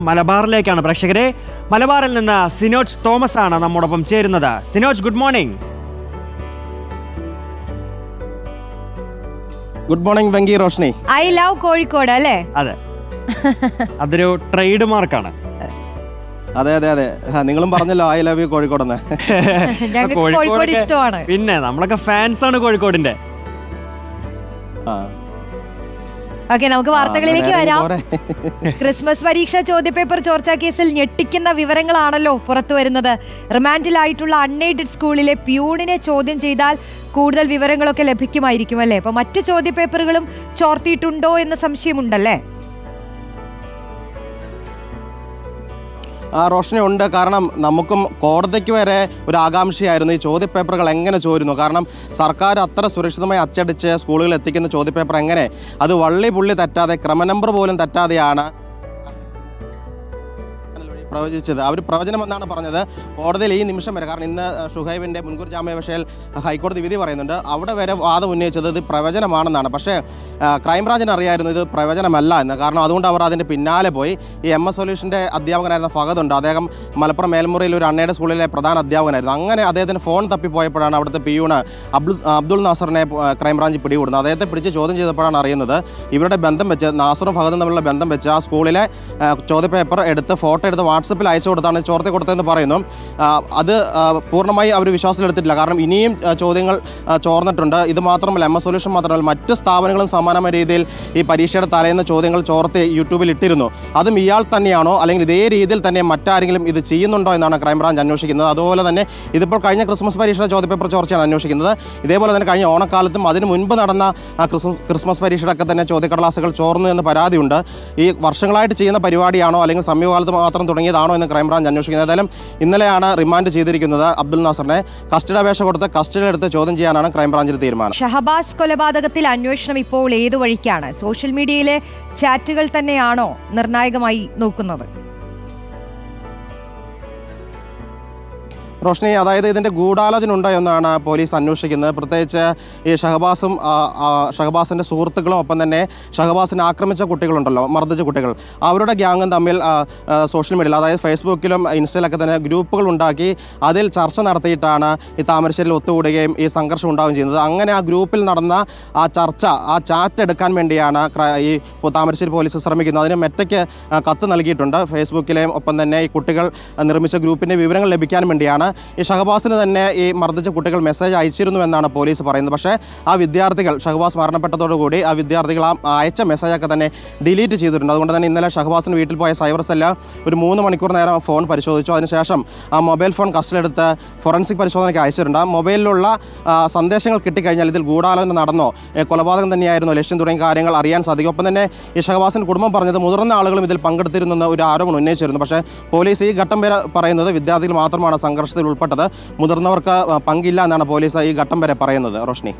മലബാറിലേക്കാണ് പ്രേക്ഷകരെ. മലബാറിൽ നിന്ന് സിനോജ് തോമസ് ആണ് നമ്മോടൊപ്പം ചേരുന്നത്. Sinoj, good morning. Good morning Venky, Roshni. I love Kozhikode അല്ലേ? അതെ, അതൊരു ട്രേഡ് മാർക്കാണ്. അതെ അതെ അതെ, നിങ്ങളും പറഞ്ഞല്ലോ ഐ ലവ് യു കോഴിക്കോടെന്ന്. കോഴിക്കോട് ഇഷ്ടമാണ്. പിന്നെ നമ്മളൊക്കെ ഫാൻസ് ആണ് കോഴിക്കോടിന്റെ. ഓക്കെ, നമുക്ക് വാർത്തകളിലേക്ക് വരാം. ക്രിസ്മസ് പരീക്ഷ ചോദ്യപേപ്പർ ചോർച്ചാ കേസിൽ ഞെട്ടിക്കുന്ന വിവരങ്ങളാണല്ലോ പുറത്തു വരുന്നത്. റിമാൻഡിലായിട്ടുള്ള അൺഎയ്ഡഡ് സ്കൂളിലെ പ്യൂണിനെ ചോദ്യം ചെയ്താൽ കൂടുതൽ വിവരങ്ങളൊക്കെ ലഭിക്കുമായിരിക്കും അല്ലേ? അപ്പൊ മറ്റു ചോദ്യപേപ്പറുകളും ചോർത്തിയിട്ടുണ്ടോ എന്ന സംശയമുണ്ടല്ലേ? റോഷനി ഉണ്ട്. കാരണം നമുക്കും കോടതിക്ക് വരെ ഒരു ആകാംക്ഷയായിരുന്നു ഈ ചോദ്യപേപ്പറുകൾ എങ്ങനെ ചോരുന്നു. കാരണം സർക്കാർ അത്ര സുരക്ഷിതമായി അച്ചടിച്ച് സ്കൂളുകളിൽ എത്തിക്കുന്ന ചോദ്യപേപ്പർ എങ്ങനെ അത് വള്ളി പുള്ളി തെറ്റാതെ ക്രമനമ്പർ പോലും തെറ്റാതെയാണ് പ്രവചിച്ചത്. അവർ പ്രവചനം എന്നാണ് പറഞ്ഞത് കോടതിയിൽ ഈ നിമിഷം വരെ. കാരണം ഇന്ന് ഷുഹൈബിൻ്റെ മുൻകൂർ ജാമ്യാപേക്ഷയിൽ ഹൈക്കോടതി വിധി പറയുന്നുണ്ട്. അവിടെ വരെ വാദം ഉന്നയിച്ചത് ഇത് പ്രവചനമാണെന്നാണ്. പക്ഷേ ക്രൈംബ്രാഞ്ചിന് അറിയായിരുന്നു ഇത് പ്രവചനമല്ല എന്ന്. കാരണം അതുകൊണ്ട് അവർ അതിൻ്റെ പിന്നാലെ പോയി. ഈ MS സൊല്യൂഷൻ്റെ അധ്യാപകനായിരുന്ന ഫഹദുണ്ട്, അദ്ദേഹം മലപ്പുറം മേൽമുറിയിൽ ഒരു അണ്ണയുടെ സ്കൂളിലെ പ്രധാന അധ്യാപകനായിരുന്നു. അങ്ങനെ അദ്ദേഹത്തിന് ഫോൺ തപ്പിപ്പോയപ്പോഴാണ് അവിടുത്തെ പിയൂണ് അബ്ദുൾ നാസറിനെ ക്രൈംബ്രാഞ്ച് പിടികൂടുന്നത്. അദ്ദേഹത്തെ പിടിച്ച് ചോദ്യം ചെയ്തപ്പോഴാണ് അറിയുന്നത് ഇവരുടെ ബന്ധം വെച്ച്, നാസറും ഫഹദും തമ്മിലുള്ള ബന്ധം വെച്ച് ആ സ്കൂളിലെ ചോദ്യപേപ്പർ എടുത്ത് ഫോട്ടോ എടുത്ത് വാട്സപ്പിൽ അയച്ചു കൊടുത്താണ് ചോർത്തി കൊടുത്തതെന്ന് പറയുന്നു. അത് പൂർണ്ണമായി അവർ വിശ്വാസത്തിലെടുത്തിട്ടില്ല. കാരണം ഇനിയും ചോദ്യങ്ങൾ ചോർന്നിട്ടുണ്ട്. ഇത് മാത്രമല്ല, MS സൊല്യൂഷൻ മാത്രമല്ല മറ്റ് സ്ഥാപനങ്ങളും സമാനമായ രീതിയിൽ ഈ പരീക്ഷയുടെ തലേന്ന് ചോദ്യങ്ങൾ ചോർത്തി യൂട്യൂബിൽ ഇട്ടിരുന്നു. അതും ഇയാൾ തന്നെയാണോ അല്ലെങ്കിൽ ഇതേ രീതിയിൽ തന്നെ മറ്റാരെങ്കിലും ഇത് ചെയ്യുന്നുണ്ടോ എന്നാണ് ക്രൈംബ്രാഞ്ച് അന്വേഷിക്കുന്നത്. അതുപോലെ തന്നെ ഇതിപ്പോൾ കഴിഞ്ഞ ക്രിസ്മസ് പരീക്ഷയുടെ ചോദ്യപേപ്പർ ചോർച്ചയാണ് അന്വേഷിക്കുന്നത്. ഇതേപോലെ തന്നെ കഴിഞ്ഞ ഓണക്കാലത്തും അതിന് മുൻപ് നടന്ന ക്രിസ്മസ് പരീക്ഷയുടെ ഒക്കെ തന്നെ ചോദ്യക്കടലാസുകൾ ചോർന്നു എന്ന് പരാതിയുണ്ട്. ഈ വർഷങ്ങളായിട്ട് ചെയ്യുന്ന പരിപാടിയാണോ അല്ലെങ്കിൽ സമീപകാലത്ത് മാത്രം തുടങ്ങിയതാണോ എന്ന് ക്രൈംബ്രാഞ്ച് അന്വേഷിക്കുന്നത്. ഏതായാലും ഇന്നലെയാണ് റിമാൻഡ് ചെയ്തിരിക്കുന്നത് അബ്ദുൾ നാസറിനെ. കസ്റ്റഡി അപേക്ഷ കൊടുത്ത് കസ്റ്റഡിയിലെടുത്ത് ചോദ്യം ചെയ്യാനാണ് ക്രൈംബ്രാഞ്ചിന്റെ തീരുമാനം. ഷഹബാസ് കൊലപാതകത്തിൽ അന്വേഷണം ഇപ്പോൾ ഏതു വഴിക്കാണ്? സോഷ്യൽ മീഡിയയിലെ ചാറ്റുകൾ തന്നെയാണോ നിർണായകമായി നോക്കുന്നത്? റോഷ്നി, അതായത് ഇതിൻ്റെ ഗൂഢാലോചന ഉണ്ടോ എന്നാണ് പോലീസ് അന്വേഷിക്കുന്നത്. പ്രത്യേകിച്ച് ഈ ഷഹബാസിൻ്റെ സുഹൃത്തുക്കളും ഒപ്പം തന്നെ ഷഹബാസിനെ ആക്രമിച്ച കുട്ടികളുണ്ടല്ലോ, മർദ്ദിച്ച കുട്ടികൾ, അവരുടെ ഗ്യാങ്ങും തമ്മിൽ സോഷ്യൽ മീഡിയയിൽ അതായത് ഫേസ്ബുക്കിലും ഇൻസ്റ്റയിലൊക്കെ തന്നെ ഗ്രൂപ്പുകൾ ഉണ്ടാക്കി അതിൽ ചർച്ച നടത്തിയിട്ടാണ് ഈ താമരശ്ശേരിയിൽ ഒത്തുകൂടുകയും ഈ സംഘർഷം ഉണ്ടാവുകയും ചെയ്യുന്നത്. അങ്ങനെ ആ ഗ്രൂപ്പിൽ നടന്ന ആ ചർച്ച, ആ ചാറ്റ് എടുക്കാൻ വേണ്ടിയാണ് ഈ താമരശ്ശേരി പോലീസ് ശ്രമിക്കുന്നത്. അതിന് മെറ്റയ്ക്ക് കത്ത് നൽകിയിട്ടുണ്ട്. ഫേസ്ബുക്കിലെയും ഒപ്പം തന്നെ ഈ കുട്ടികൾ നിർമ്മിച്ച ഗ്രൂപ്പിൻ്റെ വിവരങ്ങൾ ലഭിക്കാൻ വേണ്ടിയാണ്. ഈ ഷഹബാസിന് തന്നെ ഈ മർദ്ദിച്ച കുട്ടികൾ മെസ്സേജ് അയച്ചിരുന്നു എന്നാണ് പോലീസ് പറയുന്നത്. പക്ഷേ ആ വിദ്യാർത്ഥികൾ, ഷഹബാസ് മരണപ്പെട്ടതോടുകൂടി ആ വിദ്യാർത്ഥികൾ ആ അയച്ച മെസ്സേജൊക്കെ തന്നെ ഡിലീറ്റ് ചെയ്തിട്ടുണ്ട്. അതുകൊണ്ട് തന്നെ ഇന്നലെ ഷഹബാസിന് വീട്ടിൽ പോയ സൈബർ സെല്ല് ഒരു 3 മണിക്കൂർ നേരം ഫോൺ പരിശോധിച്ചു. അതിനുശേഷം ആ മൊബൈൽ ഫോൺ കസ്റ്റഡിയെടുത്ത് ഫോറൻസിക് പരിശോധനയ്ക്ക് അയച്ചിട്ടുണ്ട്. ആ മൊബൈലിലുള്ള സന്ദേശങ്ങൾ കിട്ടിക്കഴിഞ്ഞാൽ ഇതിൽ ഗൂഢാലോചന നടന്നോ, കൊലപാതകം തന്നെയായിരുന്നോ ലക്ഷ്യം തുടങ്ങിയ കാര്യങ്ങൾ അറിയാൻ സാധിക്കും. ഒപ്പം തന്നെ ഈ ഷഹബാസിൻ്റെ കുടുംബം പറഞ്ഞത് മുതിർന്ന ആളുകളും ഇതിൽ പങ്കെടുത്തിരുന്നെന്ന് ഒരു ആരോപണം ഉന്നയിച്ചിരുന്നു. പക്ഷേ പോലീസ് ഈ ഘട്ടം വരെ പറയുന്നത് വിദ്യാർത്ഥികൾ മാത്രമാണ് സംഘർഷത്തിൽ ഉൾപ്പെട്ടത്, മുതിർന്നവർക്ക് പങ്കില്ല എന്നാണ് പോലീസ് ഈ ഘട്ടം വരെ പറയുന്നത്. റോഷ്നി.